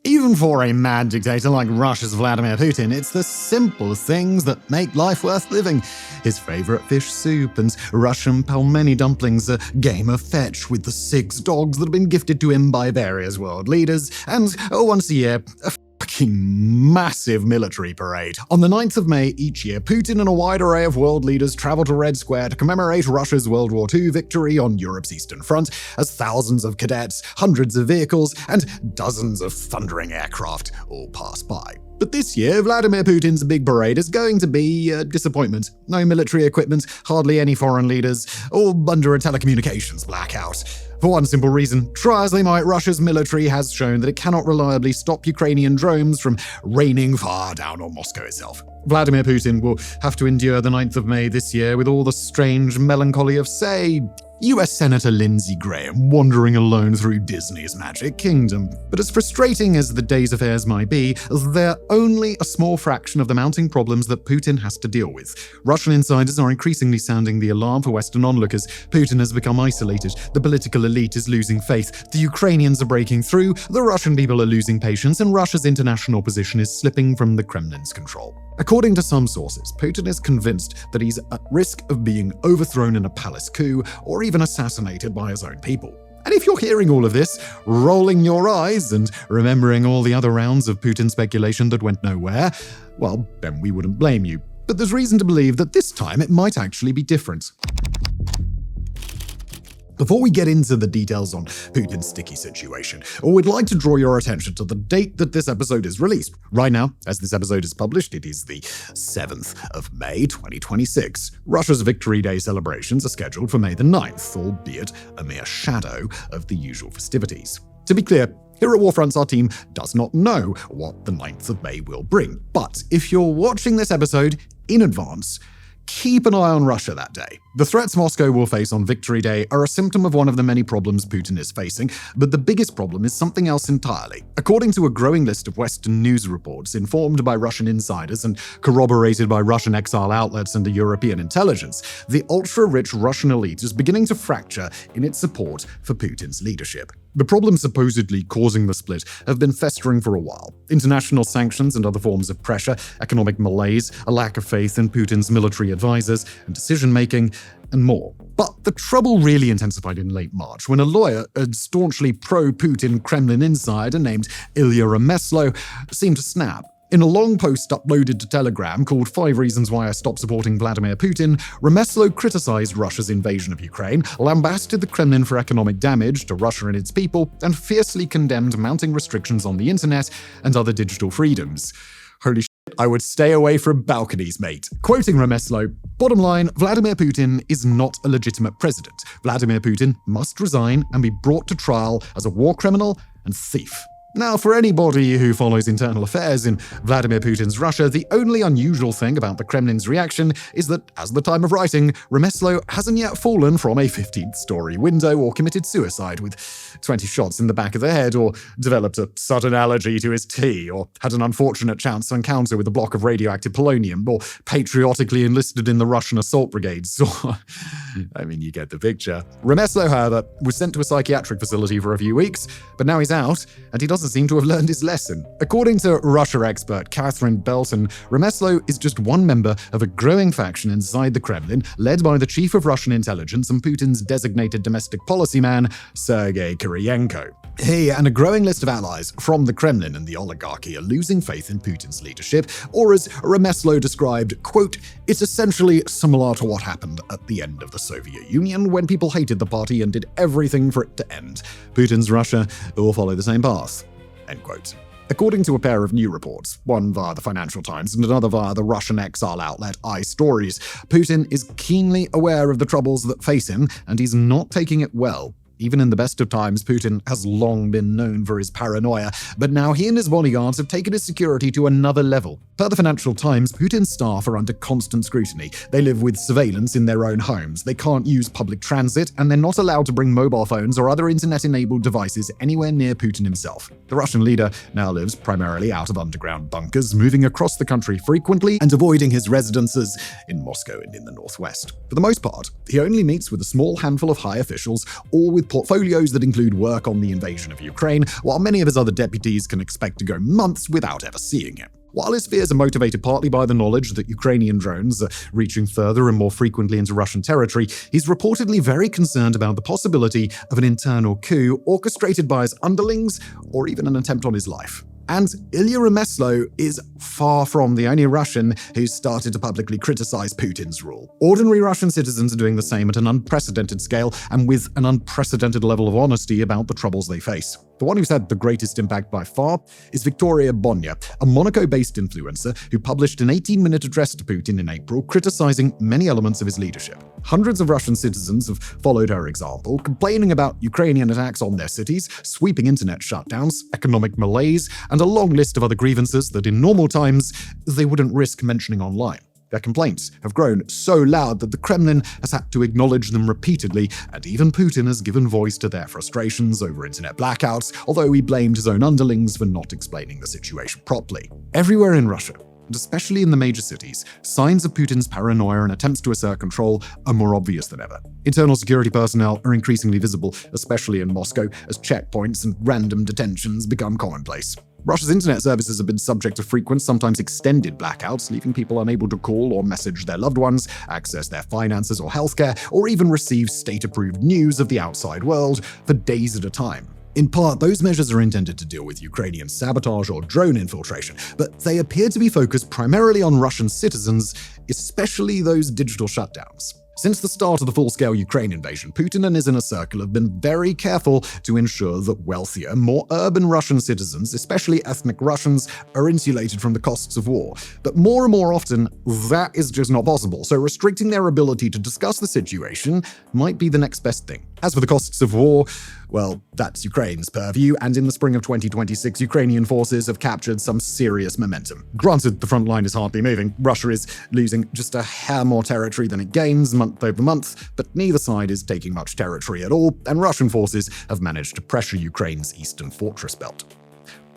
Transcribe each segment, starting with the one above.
Even for a mad dictator like Russia's Vladimir Putin, it's the simple things that make life worth living. His favorite fish soup and Russian pelmeni dumplings, a game of fetch with the 6 dogs that have been gifted to him by various world leaders, and once a year, a fucking massive military parade. On the 9th of May each year, Putin and a wide array of world leaders travel to Red Square to commemorate Russia's World War II victory on Europe's Eastern Front, as thousands of cadets, hundreds of vehicles, and dozens of thundering aircraft all pass by. But this year, Vladimir Putin's big parade is going to be a disappointment. No military equipment, hardly any foreign leaders, all under a telecommunications blackout. For one simple reason, try as they might, Russia's military has shown that it cannot reliably stop Ukrainian drones from raining fire down on Moscow itself. Vladimir Putin will have to endure the 9th of May this year with all the strange melancholy of, say, US Senator Lindsey Graham wandering alone through Disney's Magic Kingdom. But as frustrating as the day's affairs might be, they're only a small fraction of the mounting problems that Putin has to deal with. Russian insiders are increasingly sounding the alarm for Western onlookers. Putin has become isolated, the political elite is losing faith, the Ukrainians are breaking through, the Russian people are losing patience, and Russia's international position is slipping from the Kremlin's control. According to some sources, Putin is convinced that he's at risk of being overthrown in a palace coup or even assassinated by his own people. And if you're hearing all of this, rolling your eyes and remembering all the other rounds of Putin speculation that went nowhere, well, then we wouldn't blame you. But there's reason to believe that this time it might actually be different. Before we get into the details on Putin's sticky situation, we'd like to draw your attention to the date that this episode is released. Right now, as this episode is published, it is the 7th of May 2026. Russia's Victory Day celebrations are scheduled for May the 9th, albeit a mere shadow of the usual festivities. To be clear, here at WarFronts, our team does not know what the 9th of May will bring. But if you're watching this episode in advance, keep an eye on Russia that day. The threats Moscow will face on Victory Day are a symptom of one of the many problems Putin is facing, but the biggest problem is something else entirely. According to a growing list of Western news reports informed by Russian insiders and corroborated by Russian exile outlets and the European intelligence, the ultra-rich Russian elite is beginning to fracture in its support for Putin's leadership. The problems supposedly causing the split have been festering for a while. International sanctions and other forms of pressure, economic malaise, a lack of faith in Putin's military advisors and decision-making, and more. But the trouble really intensified in late March when a lawyer, a staunchly pro-Putin Kremlin insider named Ilya Remeslo, seemed to snap. In a long post uploaded to Telegram called 5 Reasons Why I Stopped Supporting Vladimir Putin, Remeslo criticized Russia's invasion of Ukraine, lambasted the Kremlin for economic damage to Russia and its people, and fiercely condemned mounting restrictions on the internet and other digital freedoms. Holy shit, I would stay away from balconies, mate. Quoting Remeslo, bottom line, Vladimir Putin is not a legitimate president. Vladimir Putin must resign and be brought to trial as a war criminal and thief. Now, for anybody who follows internal affairs in Vladimir Putin's Russia, the only unusual thing about the Kremlin's reaction is that, as of the time of writing, Remeslo hasn't yet fallen from a 15th-story window or committed suicide with 20 shots in the back of the head, or developed a sudden allergy to his tea, or had an unfortunate chance encounter with a block of radioactive polonium, or patriotically enlisted in the Russian assault brigades, or... I mean, you get the picture. Remeslo, however, was sent to a psychiatric facility for a few weeks, but now he's out, and he doesn't seem to have learned his lesson. According to Russia expert Catherine Belton, Remeslo is just one member of a growing faction inside the Kremlin, led by the chief of Russian intelligence and Putin's designated domestic policy man, Sergei Kiriyenko. He and a growing list of allies from the Kremlin and the oligarchy are losing faith in Putin's leadership, or as Remeslo described, quote, "It's essentially similar to what happened at the end of the Soviet Union when people hated the party and did everything for it to end. Putin's Russia will follow the same path." End quote. According to a pair of new reports, one via the Financial Times and another via the Russian exile outlet iStories, Putin is keenly aware of the troubles that face him, and he's not taking it well. Even in the best of times, Putin has long been known for his paranoia, but now he and his bodyguards have taken his security to another level. Per the Financial Times, Putin's staff are under constant scrutiny. They live with surveillance in their own homes. They can't use public transit, and they're not allowed to bring mobile phones or other internet-enabled devices anywhere near Putin himself. The Russian leader now lives primarily out of underground bunkers, moving across the country frequently and avoiding his residences in Moscow and in the northwest. For the most part, he only meets with a small handful of high officials, all with with portfolios that include work on the invasion of Ukraine, while many of his other deputies can expect to go months without ever seeing him. While his fears are motivated partly by the knowledge that Ukrainian drones are reaching further and more frequently into Russian territory, he's reportedly very concerned about the possibility of an internal coup orchestrated by his underlings or even an attempt on his life. And Ilya Remeslo is far from the only Russian who's started to publicly criticize Putin's rule. Ordinary Russian citizens are doing the same at an unprecedented scale and with an unprecedented level of honesty about the troubles they face. The one who's had the greatest impact by far is Victoria Bonya, a Monaco-based influencer who published an 18-minute address to Putin in April criticizing many elements of his leadership. Hundreds of Russian citizens have followed her example, complaining about Ukrainian attacks on their cities, sweeping internet shutdowns, economic malaise, and a long list of other grievances that in normal times they wouldn't risk mentioning online. Their complaints have grown so loud that the Kremlin has had to acknowledge them repeatedly, and even Putin has given voice to their frustrations over internet blackouts, although he blamed his own underlings for not explaining the situation properly. Everywhere in Russia, and especially in the major cities, signs of Putin's paranoia and attempts to assert control are more obvious than ever. Internal security personnel are increasingly visible, especially in Moscow, as checkpoints and random detentions become commonplace. Russia's internet services have been subject to frequent, sometimes extended blackouts, leaving people unable to call or message their loved ones, access their finances or healthcare, or even receive state-approved news of the outside world for days at a time. In part, those measures are intended to deal with Ukrainian sabotage or drone infiltration, but they appear to be focused primarily on Russian citizens, especially those digital shutdowns. Since the start of the full-scale Ukraine invasion, Putin and his inner circle have been very careful to ensure that wealthier, more urban Russian citizens, especially ethnic Russians, are insulated from the costs of war. But more and more often, that is just not possible, so restricting their ability to discuss the situation might be the next best thing. As for the costs of war, well, that's Ukraine's purview, and in the spring of 2026, Ukrainian forces have captured some serious momentum. Granted, the front line is hardly moving. Russia is losing just a hair more territory than it gains month over month, but neither side is taking much territory at all, and Russian forces have managed to pressure Ukraine's eastern fortress belt.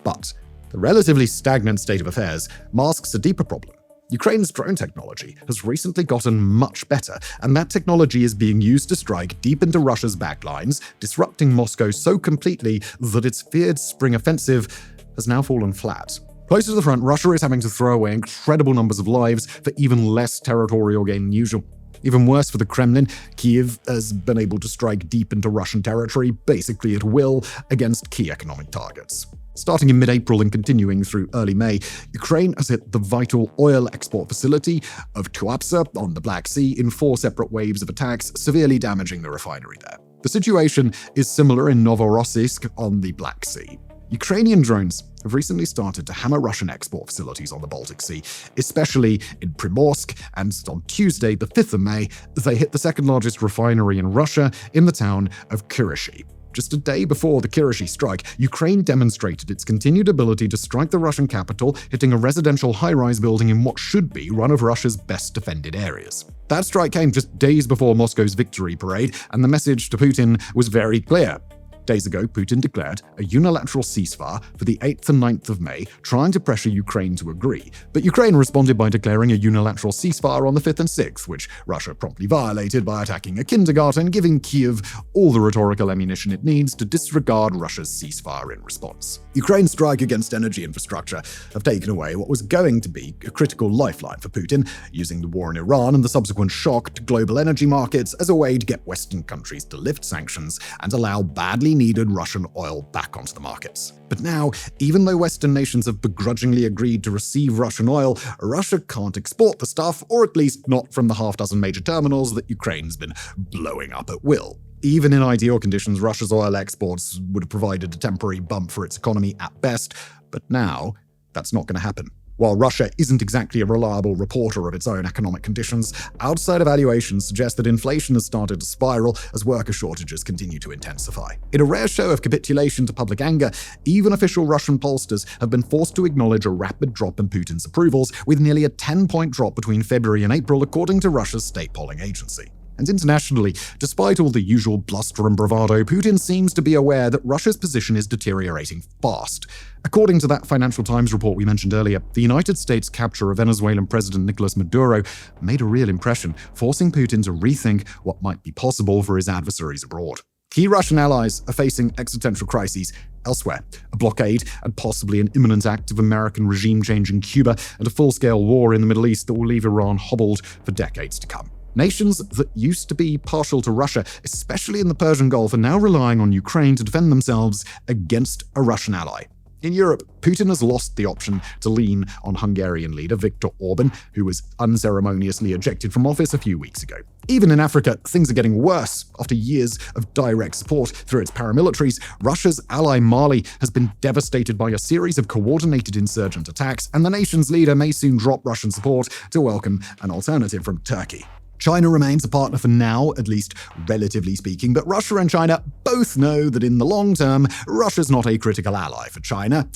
But the relatively stagnant state of affairs masks a deeper problem. Ukraine's drone technology has recently gotten much better, and that technology is being used to strike deep into Russia's backlines, disrupting Moscow so completely that its feared spring offensive has now fallen flat. Closer to the front, Russia is having to throw away incredible numbers of lives for even less territorial gain than usual. Even worse for the Kremlin, Kyiv has been able to strike deep into Russian territory, basically at will, against key economic targets. Starting in mid-April and continuing through early May, Ukraine has hit the vital oil export facility of Tuapse on the Black Sea in 4 separate waves of attacks, severely damaging the refinery there. The situation is similar in Novorossiysk on the Black Sea. Ukrainian drones have recently started to hammer Russian export facilities on the Baltic Sea, especially in Primorsk, and on Tuesday, the 5th of May, they hit the second-largest refinery in Russia in the town of Kurishi. Just a day before the Kurishi strike, Ukraine demonstrated its continued ability to strike the Russian capital, hitting a residential high-rise building in what should be one of Russia's best-defended areas. That strike came just days before Moscow's victory parade, and the message to Putin was very clear. Days ago, Putin declared a unilateral ceasefire for the 8th and 9th of May, trying to pressure Ukraine to agree. But Ukraine responded by declaring a unilateral ceasefire on the 5th and 6th, which Russia promptly violated by attacking a kindergarten, giving Kyiv all the rhetorical ammunition it needs to disregard Russia's ceasefire in response. Ukraine's strike against energy infrastructure have taken away what was going to be a critical lifeline for Putin, using the war in Iran and the subsequent shock to global energy markets as a way to get Western countries to lift sanctions and allow badly needed Russian oil back onto the markets. But now, even though Western nations have begrudgingly agreed to receive Russian oil, Russia can't export the stuff, or at least not from the half-dozen major terminals that Ukraine's been blowing up at will. Even in ideal conditions, Russia's oil exports would have provided a temporary bump for its economy at best, but now that's not going to happen. While Russia isn't exactly a reliable reporter of its own economic conditions, outside evaluations suggest that inflation has started to spiral as worker shortages continue to intensify. In a rare show of capitulation to public anger, even official Russian pollsters have been forced to acknowledge a rapid drop in Putin's approvals, with nearly a 10-point drop between February and April, according to Russia's state polling agency. And internationally, despite all the usual bluster and bravado, Putin seems to be aware that Russia's position is deteriorating fast. According to that Financial Times report we mentioned earlier, the United States' capture of Venezuelan President Nicolas Maduro made a real impression, forcing Putin to rethink what might be possible for his adversaries abroad. Key Russian allies are facing existential crises elsewhere. A blockade and possibly an imminent act of American regime change in Cuba, and a full-scale war in the Middle East that will leave Iran hobbled for decades to come. Nations that used to be partial to Russia, especially in the Persian Gulf, are now relying on Ukraine to defend themselves against a Russian ally. In Europe, Putin has lost the option to lean on Hungarian leader Viktor Orban, who was unceremoniously ejected from office a few weeks ago. Even in Africa, things are getting worse. After years of direct support through its paramilitaries, Russia's ally Mali has been devastated by a series of coordinated insurgent attacks, and the nation's leader may soon drop Russian support to welcome an alternative from Turkey. China remains a partner for now, at least relatively speaking, but Russia and China both know that in the long term, Russia's not a critical ally for China.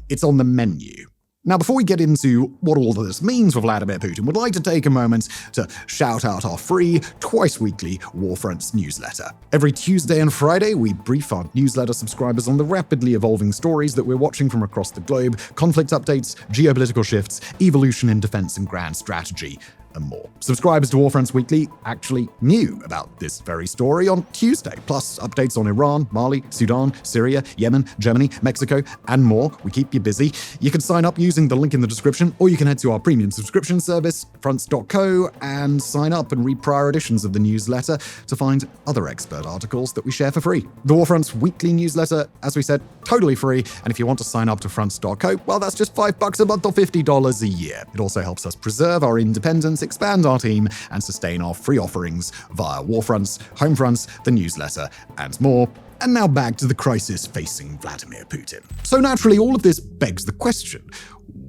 It's on the menu. Now, before we get into what all of this means for Vladimir Putin, we'd like to take a moment to shout out our free, twice-weekly WarFronts newsletter. Every Tuesday and Friday, we brief our newsletter subscribers on the rapidly evolving stories that we're watching from across the globe, conflict updates, geopolitical shifts, evolution in defense and grand strategy, and more. Subscribers to WarFronts Weekly actually knew about this very story on Tuesday, plus updates on Iran, Mali, Sudan, Syria, Yemen, Germany, Mexico, and more. We keep you busy. You can sign up using the link in the description, or you can head to our premium subscription service, fronts.co, and sign up and read prior editions of the newsletter to find other expert articles that we share for free. The WarFronts Weekly newsletter, as we said, totally free, and if you want to sign up to fronts.co, well, that's just $5 a month or $50 a year. It also helps us preserve our independence, expand our team, and sustain our free offerings via WarFronts, Homefronts, the newsletter, and more. And now back to the crisis facing Vladimir Putin. So naturally, all of this begs the question,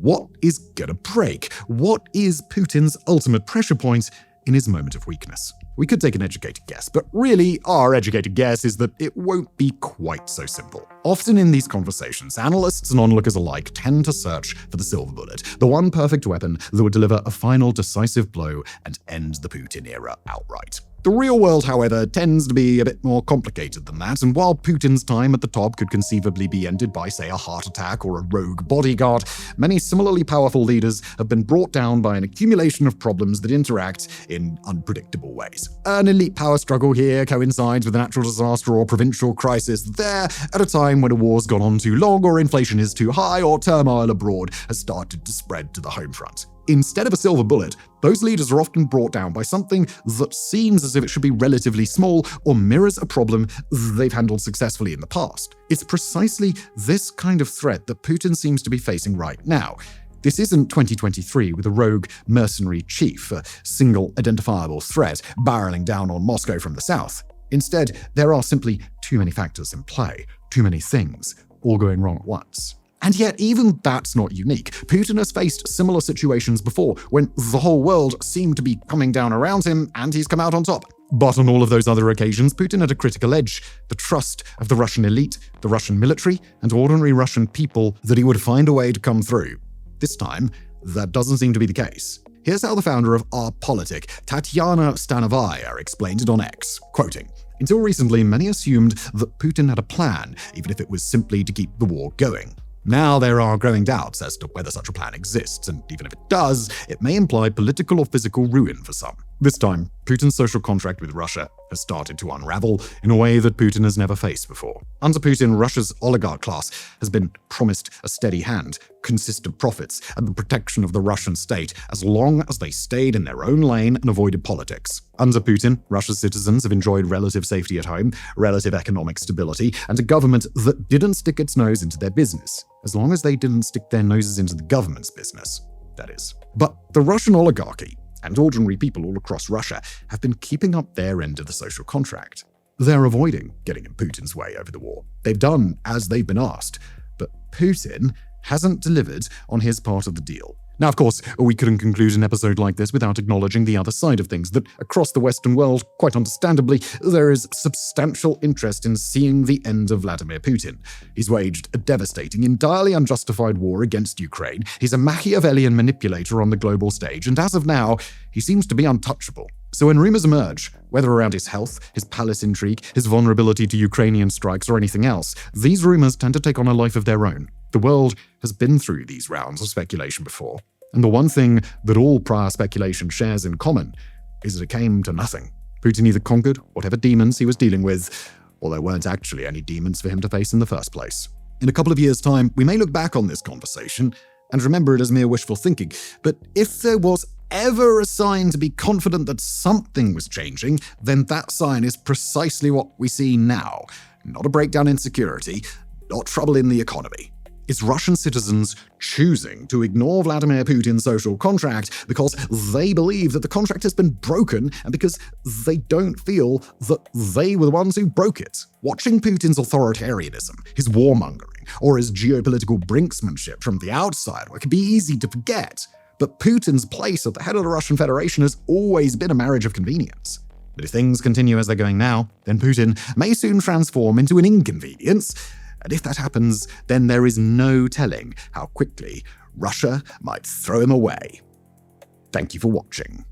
what is gonna break? What is Putin's ultimate pressure point in his moment of weakness? We could take an educated guess, but really our educated guess is that it won't be quite so simple. Often in these conversations, analysts and onlookers alike tend to search for the silver bullet, the one perfect weapon that would deliver a final decisive blow and end the Putin era outright. The real world, however, tends to be a bit more complicated than that, and while Putin's time at the top could conceivably be ended by, say, a heart attack or a rogue bodyguard, many similarly powerful leaders have been brought down by an accumulation of problems that interact in unpredictable ways. An elite power struggle here coincides with a natural disaster or provincial crisis there, at a time when a war's gone on too long, or inflation is too high, or turmoil abroad has started to spread to the home front. Instead of a silver bullet, those leaders are often brought down by something that seems as if it should be relatively small or mirrors a problem they've handled successfully in the past. It's precisely this kind of threat that Putin seems to be facing right now. This isn't 2023 with a rogue mercenary chief, a single identifiable threat barreling down on Moscow from the south. Instead, there are simply too many factors in play, too many things, all going wrong at once. And yet, even that's not unique. Putin has faced similar situations before, when the whole world seemed to be coming down around him, and he's come out on top. But on all of those other occasions, Putin had a critical edge, the trust of the Russian elite, the Russian military, and ordinary Russian people that he would find a way to come through. This time, that doesn't seem to be the case. Here's how the founder of Our-Politik, Tatyana Stanovaya, explained it on X, quoting, "Until recently, many assumed that Putin had a plan, even if it was simply to keep the war going. Now there are growing doubts as to whether such a plan exists, and even if it does, it may imply political or physical ruin for some. This time, Putin's social contract with Russia has started to unravel in a way that Putin has never faced before. Under Putin, Russia's oligarch class has been promised a steady hand, consistent profits, and the protection of the Russian state as long as they stayed in their own lane and avoided politics. Under Putin, Russia's citizens have enjoyed relative safety at home, relative economic stability, and a government that didn't stick its nose into their business, as long as they didn't stick their noses into the government's business, that is. But the Russian oligarchy and ordinary people all across Russia have been keeping up their end of the social contract. They're avoiding getting in Putin's way over the war. They've done as they've been asked, but Putin hasn't delivered on his part of the deal. Now, of course, we couldn't conclude an episode like this without acknowledging the other side of things, that across the Western world, quite understandably, there is substantial interest in seeing the end of Vladimir Putin. He's waged a devastating, entirely unjustified war against Ukraine. He's a Machiavellian manipulator on the global stage, and as of now, he seems to be untouchable. So when rumors emerge, whether around his health, his palace intrigue, his vulnerability to Ukrainian strikes, or anything else, these rumors tend to take on a life of their own. The world has been through these rounds of speculation before, and the one thing that all prior speculation shares in common is that it came to nothing. Putin either conquered whatever demons he was dealing with, or there weren't actually any demons for him to face in the first place. In a couple of years' time, we may look back on this conversation and remember it as mere wishful thinking, but if there was ever a sign to be confident that something was changing, then that sign is precisely what we see now. Not a breakdown in security, not trouble in the economy. It's Russian citizens choosing to ignore Vladimir Putin's social contract because they believe that the contract has been broken and because they don't feel that they were the ones who broke it. Watching Putin's authoritarianism, his warmongering, or his geopolitical brinksmanship from the outside, it can be easy to forget. But Putin's place at the head of the Russian Federation has always been a marriage of convenience. But if things continue as they're going now, then Putin may soon transform into an inconvenience. And if that happens, then there is no telling how quickly Russia might throw him away. Thank you for watching.